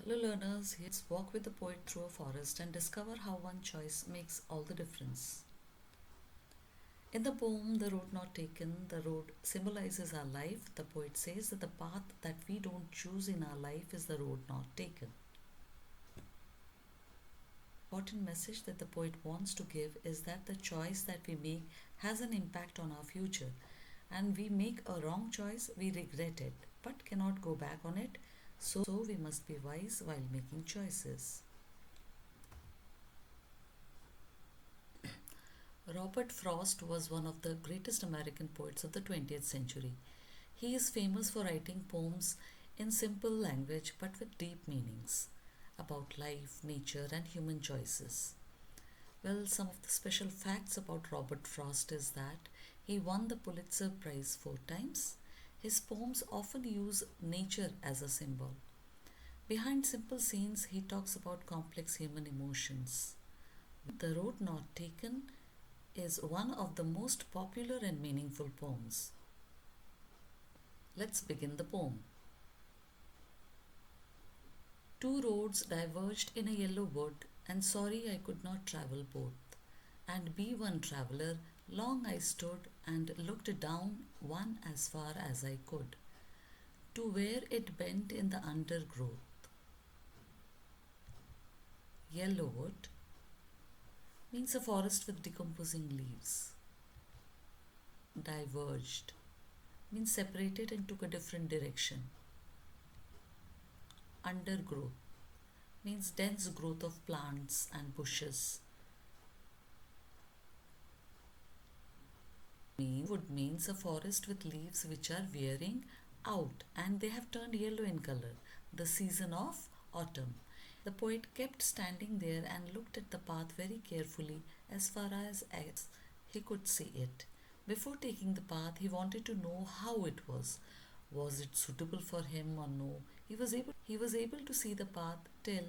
Hello, learners. Let's walk with the poet through a forest and discover how one choice makes all the difference. In the poem, The Road Not Taken, the road symbolizes our life. The poet says that the path that we don't choose in our life is the road not taken. Important message that the poet wants to give is that the choice that we make has an impact on our future, and we make a wrong choice, we regret it, but cannot go back on it. So we must be wise while making choices. Robert Frost was one of the greatest American poets of the 20th century. He is famous for writing poems in simple language but with deep meanings about life, nature, and human choices. Well, some of the special facts about Robert Frost is that he won the Pulitzer Prize 4 times. His poems often use nature as a symbol. Behind simple scenes, he talks about complex human emotions. The Road Not Taken is one of the most popular and meaningful poems. Let's begin the poem. Two roads diverged in a yellow wood, and sorry I could not travel both. And be one traveller, long I stood and looked down one as far as I could, to where it bent in the undergrowth. Yellow wood means a forest with decomposing leaves. Diverged means separated and took a different direction. Undergrowth means dense growth of plants and bushes. Wood means a forest with leaves which are wearing out and they have turned yellow in color, the season of autumn. The poet kept standing there and looked at the path very carefully as far as he could see it. Before taking the path, he wanted to know how it was. Was it suitable for him or no? He was able to see the path till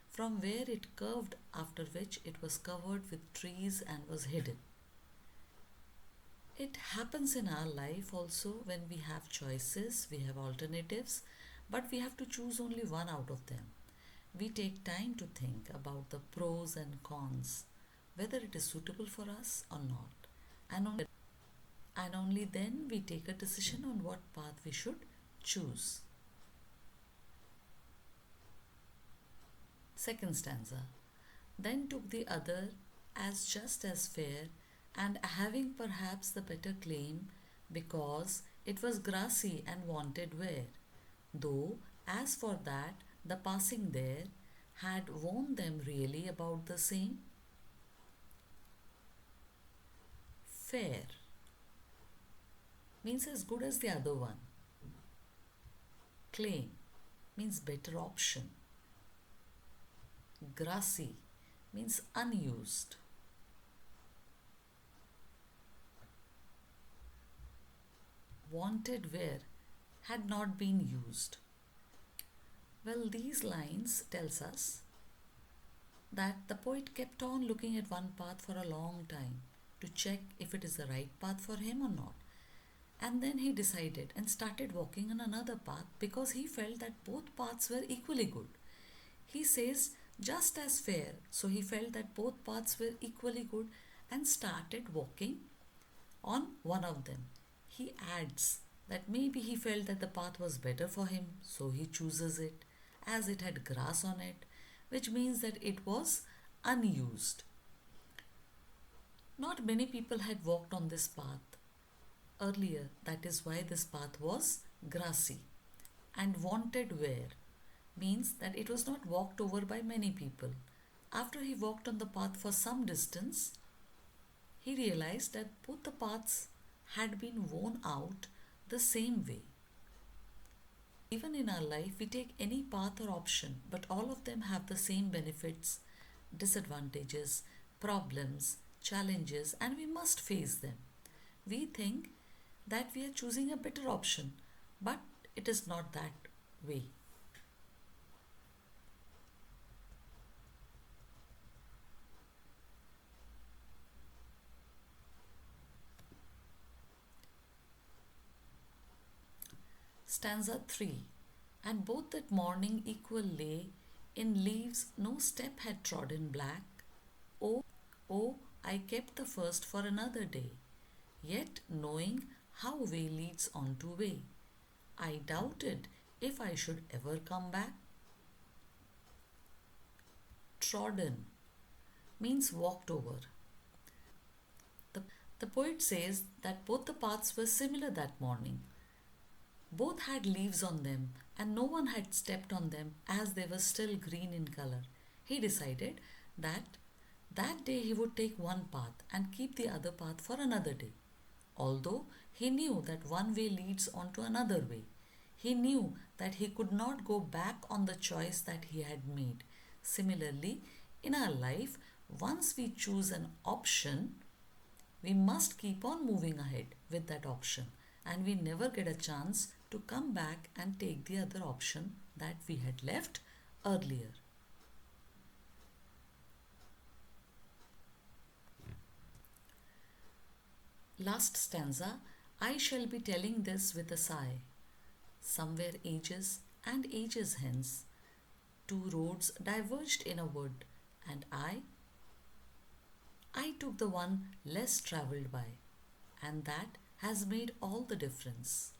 from where it curved, after which it was covered with trees and was hidden. It happens in our life also when we have choices, we have alternatives, but we have to choose only one out of them. We take time to think about the pros and cons, whether it is suitable for us or not. And only then we take a decision on what path we should choose. Second stanza. Then took the other as just as fair, and having perhaps the better claim, because it was grassy and wanted wear. Though, as for that, the passing there had worn them really about the same. Fair means as good as the other one. Claim means better option. Grassy means unused. Wanted where had not been used. Well, these lines tells us that the poet kept on looking at one path for a long time to check if it is the right path for him or not. And then he decided and started walking on another path because he felt that both paths were equally good. He says just as fair, so he felt that both paths were equally good and started walking on one of them. He adds that maybe he felt that the path was better for him, so he chooses it as it had grass on it, which means that it was unused. Not many people had walked on this path earlier, that is why this path was grassy. And wanted where means that it was not walked over by many people. After he walked on the path for some distance, he realized that both the paths had been worn out the same way. Even in our life, we take any path or option, but all of them have the same benefits, disadvantages, problems, challenges, and we must face them. We think that we are choosing a better option, but it is not that way. Stanza 3. And both that morning equal lay In leaves no step had trodden black. Oh, oh, I kept the first for another day, yet knowing how way leads on to way. I doubted if I should ever come back. Trodden means walked over. The, the poet says that both the paths were similar that morning. Both had leaves on them, and no one had stepped on them as they were still green in color. He decided that that day he would take one path and keep the other path for another day. Although he knew that one way leads on to another way, he knew that he could not go back on the choice that he had made. Similarly, in our life, once we choose an option, we must keep on moving ahead with that option, and we never get a chance to come back and take the other option that we had left earlier. Last stanza, I shall be telling this with a sigh. Somewhere ages and ages hence, two roads diverged in a wood, and I took the one less travelled by, and that has made all the difference.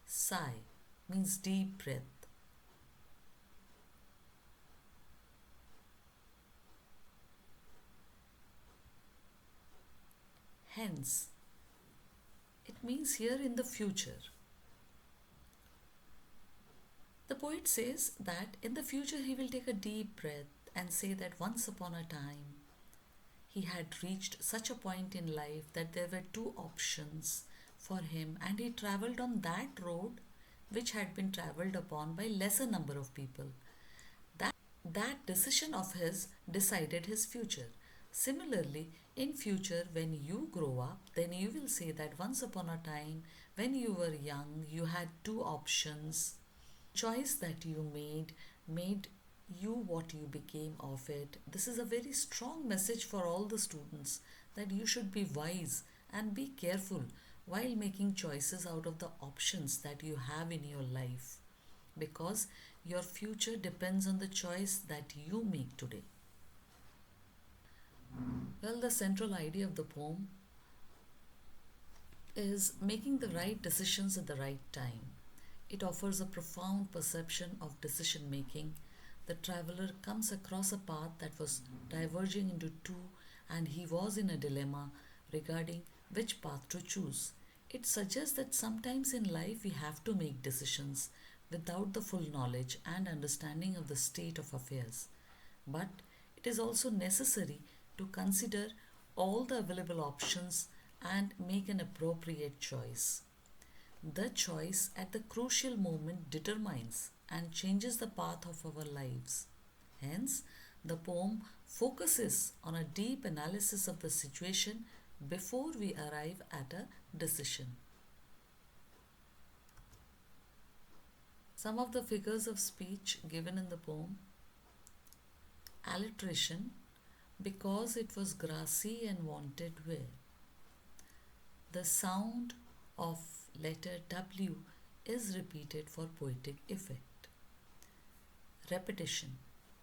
Sigh means deep breath. Hence, it means here in the future. The poet says that in the future he will take a deep breath and say that once upon a time he had reached such a point in life that there were two options for him, and he travelled on that road which had been travelled upon by lesser number of people. That decision of his decided his future. Similarly, in future when you grow up, then you will say that once upon a time when you were young, you had two options. Choice that you made you what you became of it. This is a very strong message for all the students, that you should be wise and be careful while making choices out of the options that you have in your life, because your future depends on the choice that you make today. Well, the central idea of the poem is making the right decisions at the right time. It offers a profound perception of decision making. The traveler comes across a path that was diverging into two, and he was in a dilemma regarding which path to choose. It suggests that sometimes in life we have to make decisions without the full knowledge and understanding of the state of affairs. But it is also necessary to consider all the available options and make an appropriate choice. The choice at the crucial moment determines and changes the path of our lives. Hence, the poem focuses on a deep analysis of the situation before we arrive at a decision. Some of the figures of speech given in the poem: alliteration, because it was grassy and wanted wear. The sound of letter W is repeated for poetic effect. Repetition.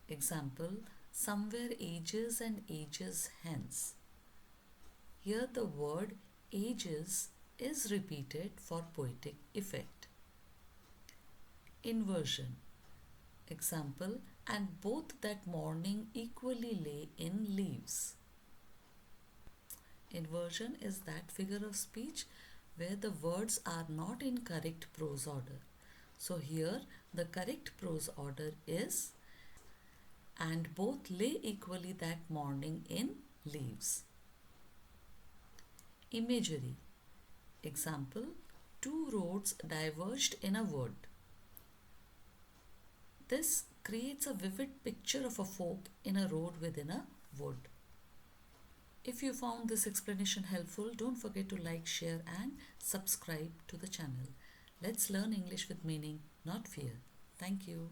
Example, somewhere ages and ages hence. Here the word ages is repeated for poetic effect. Inversion. Example, and both that morning equally lay in leaves. Inversion is that figure of speech where the words are not in correct prose order. So here the correct prose order is, and both lay equally that morning in leaves. Imagery. Example, two roads diverged in a wood. This creates a vivid picture of a folk in a road within a wood. If you found this explanation helpful, don't forget to like, share and subscribe to the channel. Let's learn English with meaning, not fear. Thank you.